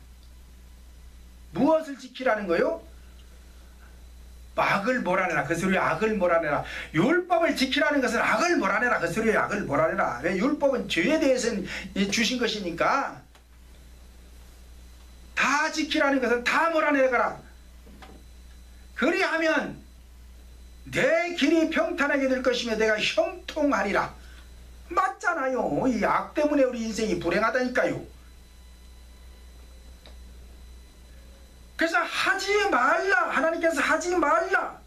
무엇을 지키라는 거요? 악을 몰아내라. 그 소리에 악을 몰아내라. 율법을 지키라는 것은 악을 몰아내라. 그 소리에 악을 몰아내라. 왜? 율법은 죄에 대해서는 주신 것이니까. 다 지키라는 것은 다 몰아내거라. 그리하면 내 길이 평탄하게 될 것이며 내가 형통하리라. 맞잖아요. 이 악 때문에 우리 인생이 불행하다니까요. 그래서 하지 말라. 하나님께서 하지 말라.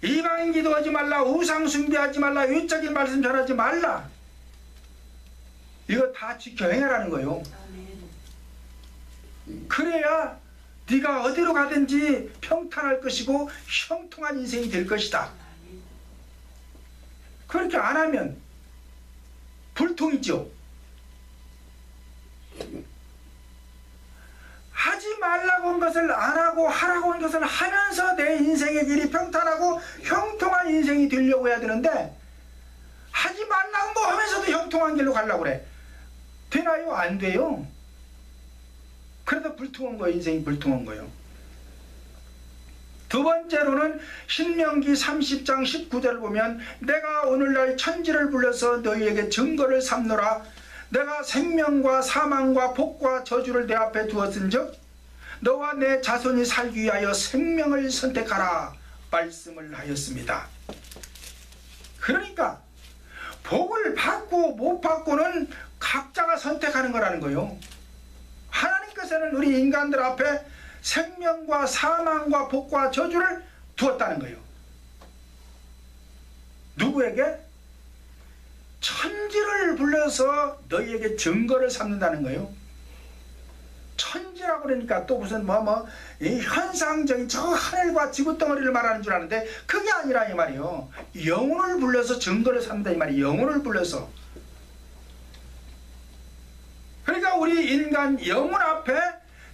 이방인 기도하지 말라. 우상 숭배하지 말라. 외적인 말씀 전하지 말라. 이거 다 지켜 행하라는 거예요. 그래야 네가 어디로 가든지 평탄할 것이고 형통한 인생이 될 것이다. 그렇게 안 하면 불통이죠. 하지 말라고 한 것을 안 하고 하라고 한 것을 하면서 내 인생의 길이 평탄하고 형통한 인생이 되려고 해야 되는데, 하지 말라고 뭐 하면서도 형통한 길로 가려고 그래. 되나요? 안 돼요. 그래도 불통한 거예요. 인생이 불통한 거예요. 두 번째로는 신명기 30장 19절을 보면 내가 오늘날 천지를 불러서 너희에게 증거를 삼노라. 내가 생명과 사망과 복과 저주를 내 앞에 두었은즉 너와 내 자손이 살기 위하여 생명을 선택하라 말씀을 하였습니다. 그러니까 복을 받고 못 받고는 각자가 선택하는 거라는 거예요. 하나님께서는 우리 인간들 앞에 생명과 사망과 복과 저주를 두었다는 거예요. 누구에게? 천지를 불러서 너희에게 증거를 삼는다는 거예요. 천지라고 그러니까 또 무슨 이 현상적인 저 하늘과 지구 덩어리를 말하는 줄 아는데 그게 아니라 이 말이요. 영혼을 불러서 증거를 삼다 이 말이 영혼을 불러서. 그러니까 우리 인간 영혼 앞에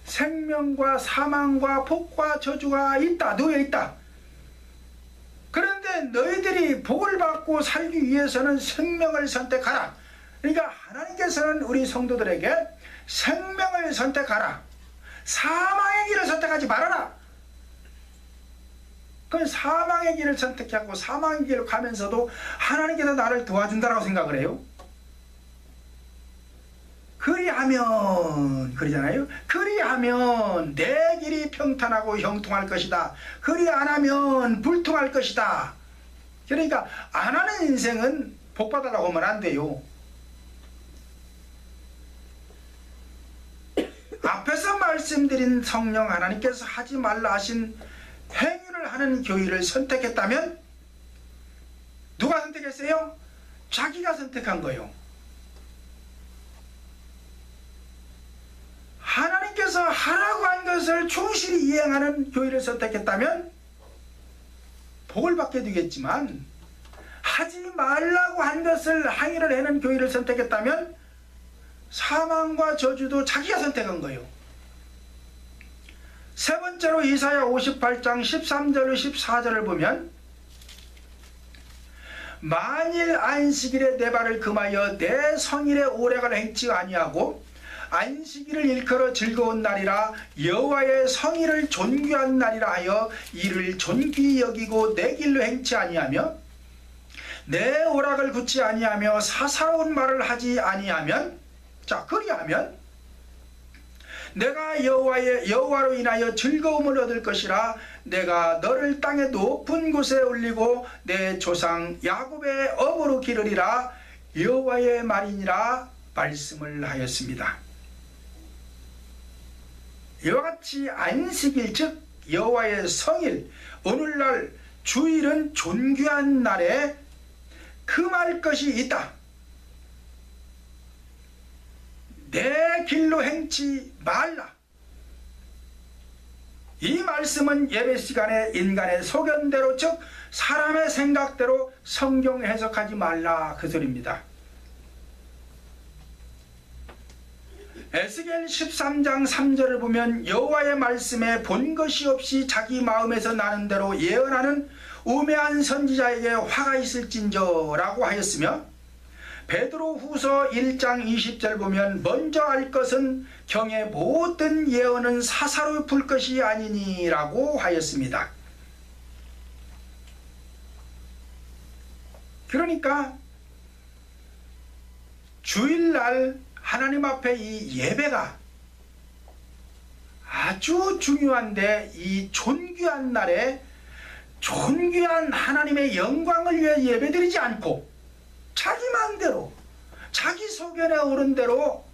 생명과 사망과 복과 저주가 있다. 놓여 있다. 그런데 너희들이 복을 받고 살기 위해서는 생명을 선택하라. 그러니까 하나님께서는 우리 성도들에게 생명을 선택하라. 사망의 길을 선택하지 말아라. 그 사망의 길을 선택하고 사망의 길을 가면서도 하나님께서 나를 도와준다고 생각을 해요. 그리하면 그러잖아요. 그리하면 내 길이 평탄하고 형통할 것이다. 그리 안 하면 불통할 것이다. 그러니까 안 하는 인생은 복 받으라고 하면 안 돼요. 앞에서 말씀드린 성령 하나님께서 하지 말라 하신 행위를 하는 교회를 선택했다면 누가 선택했어요? 자기가 선택한 거예요. 하나님께서 하라고 한 것을 충실히 이행하는 교회를 선택했다면 복을 받게 되겠지만 하지 말라고 한 것을 항의를 하는 교회를 선택했다면 사망과 저주도 자기가 선택한 거예요. 세 번째로 이사야 58장 13절로 14절을 보면 만일 안식일에 내 발을 금하여 내 성일에 오래가를 행치 아니하고 안식일을 일컬어 즐거운 날이라 여호와의 성일을 존귀한 날이라 하여 이를 존귀히 여기고 내 길로 행치 아니하며 내 오락을 굳지 아니하며 사사로운 말을 하지 아니하면 자 그리하면 내가 여호와로 인하여 즐거움을 얻을 것이라 내가 너를 땅의 높은 곳에 올리고 내 조상 야곱의 업으로 기르리라 여호와의 말이니라 말씀을 하였습니다. 이와 같이 안식일 즉 여호와의 성일 오늘날 주일은 존귀한 날에 금할 것이 있다. 내 길로 행치 말라. 이 말씀은 예배 시간에 인간의 소견대로 즉 사람의 생각대로 성경 해석하지 말라 그 소리입니다. 에스겔 13장 3절을 보면 여호와의 말씀에 본 것이 없이 자기 마음에서 나는 대로 예언하는 우매한 선지자에게 화가 있을진저 라고 하였으며 베드로 후서 1장 20절 보면 먼저 알 것은 경의 모든 예언은 사사로 풀 것이 아니니 라고 하였습니다. 그러니까 주일날 하나님 앞에 이 예배가 아주 중요한데 이 존귀한 날에 존귀한 하나님의 영광을 위해 예배드리지 않고 자기 마음대로 자기 소견에 오른 대로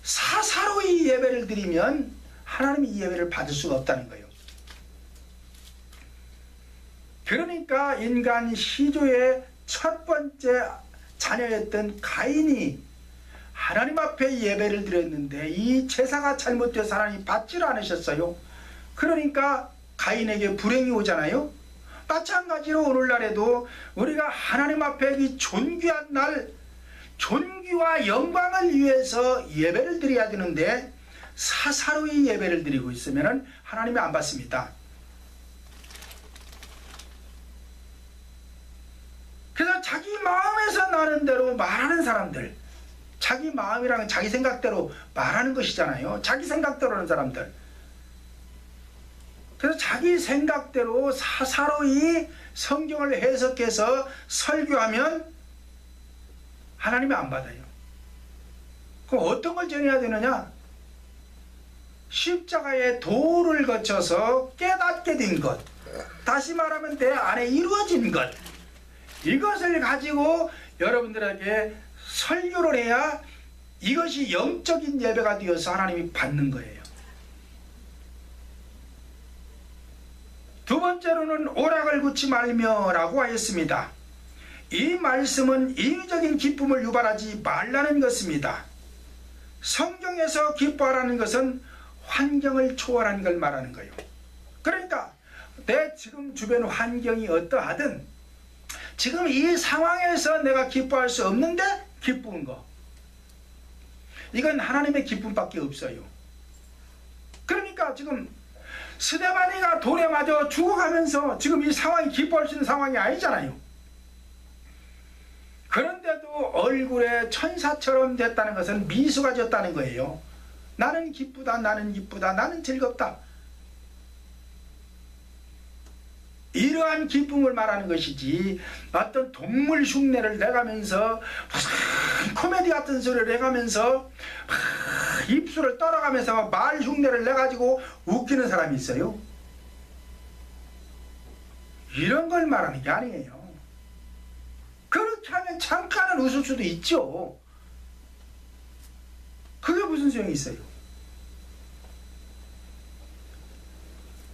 사사로이 예배를 드리면 하나님이 이 예배를 받을 수가 없다는 거예요. 그러니까 인간 시조의 첫 번째 자녀였던 가인이 하나님 앞에 예배를 드렸는데 이 제사가 잘못돼서 하나님이 받지를 않으셨어요. 그러니까 가인에게 불행이 오잖아요. 마찬가지로 오늘날에도 우리가 하나님 앞에 이 존귀한 날 존귀와 영광을 위해서 예배를 드려야 되는데 사사로이 예배를 드리고 있으면 하나님이 안 받습니다. 그래서 자기 마음에서 나는 대로 말하는 사람들, 자기 마음이랑 자기 생각대로 말하는 것이잖아요. 자기 생각대로 하는 사람들. 그래서 자기 생각대로 사사로이 성경을 해석해서 설교하면 하나님이 안 받아요. 그럼 어떤 걸 전해야 되느냐? 십자가의 도를 거쳐서 깨닫게 된 것, 다시 말하면 내 안에 이루어진 것, 이것을 가지고 여러분들에게 설교를 해야 이것이 영적인 예배가 되어서 하나님이 받는 거예요. 두 번째로는 오락을 굳지 말며 라고 하였습니다. 이 말씀은 인위적인 기쁨을 유발하지 말라는 것입니다. 성경에서 기뻐하라는 것은 환경을 초월하는 걸 말하는 거예요. 그러니까 내 지금 주변 환경이 어떠하든 지금 이 상황에서 내가 기뻐할 수 없는데 기쁜 거, 이건 하나님의 기쁨밖에 없어요. 그러니까 지금 스데반이가 돌에 맞아 죽어가면서 지금 이 상황이 기뻐할 수 있는 상황이 아니잖아요. 그런데도 얼굴에 천사처럼 됐다는 것은 미소가 졌다는 거예요. 나는 기쁘다, 나는 기쁘다, 나는 즐겁다. 이러한 기쁨을 말하는 것이지, 어떤 동물 흉내를 내가면서 무슨 코미디 같은 소리를 내가면서 입술을 떨어가면서 말 흉내를 내가지고 웃기는 사람이 있어요. 이런 걸 말하는 게 아니에요. 그렇게 하면 잠깐은 웃을 수도 있죠. 그게 무슨 소용이 있어요?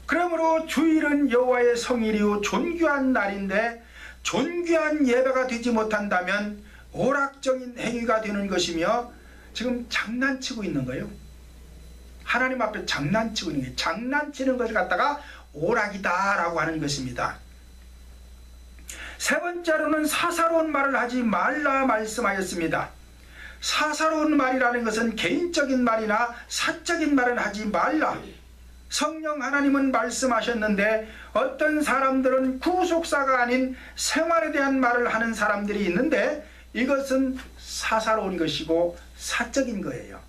그러므로 주일은 여호와의 성일이요 존귀한 날인데 존귀한 예배가 되지 못한다면 오락적인 행위가 되는 것이며, 지금 장난치고 있는 거예요. 하나님 앞에 장난치고 있는 거예요. 장난치는 것을 갖다가 오락이다 라고 하는 것입니다. 세 번째로는 사사로운 말을 하지 말라 말씀하였습니다. 사사로운 말이라는 것은 개인적인 말이나 사적인 말은 하지 말라. 성령 하나님은 말씀하셨는데 어떤 사람들은 구속사가 아닌 생활에 대한 말을 하는 사람들이 있는데 이것은 사사로운 것이고 사적인 거예요.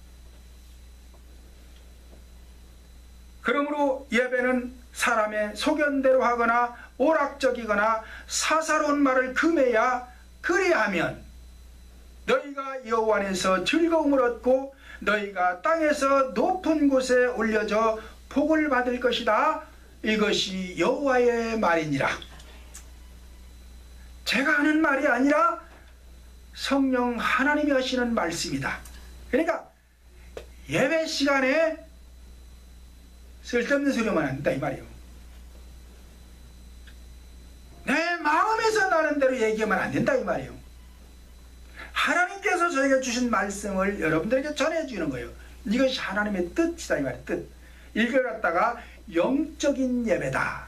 그러므로 예배는 사람의 소견대로 하거나 오락적이거나 사사로운 말을 금해야, 그리하면 너희가 여호와 안에서 즐거움을 얻고 너희가 땅에서 높은 곳에 올려져 복을 받을 것이다. 이것이 여호와의 말이니라. 제가 하는 말이 아니라 성령 하나님이 하시는 말씀이다. 그러니까 예배 시간에 쓸데없는 소리만 한다 이 말이에요. 내 마음에서 나는 대로 얘기하면 안 된다 이 말이에요. 하나님께서 저에게 주신 말씀을 여러분들에게 전해주는 거예요. 이것이 하나님의 뜻이다 이 말이에요. 뜻. 이걸 갖다가 영적인 예배다.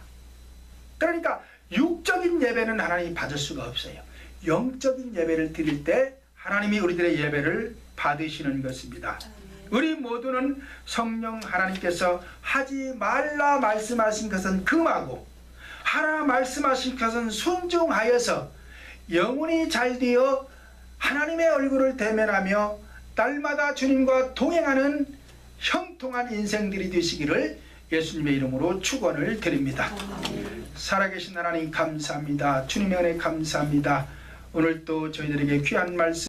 그러니까 육적인 예배는 하나님이 받을 수가 없어요. 영적인 예배를 드릴 때 하나님이 우리들의 예배를 받으시는 것입니다. 우리 모두는 성령 하나님께서 하지 말라 말씀하신 것은 금하고 하라 말씀하신 것은 순종하여서 영혼이 잘되어 하나님의 얼굴을 대면하며 날마다 주님과 동행하는 형통한 인생들이 되시기를 예수님의 이름으로 축원을 드립니다. 살아계신 하나님 감사합니다. 주님의 은혜 감사합니다. 오늘 또 저희들에게 귀한 말씀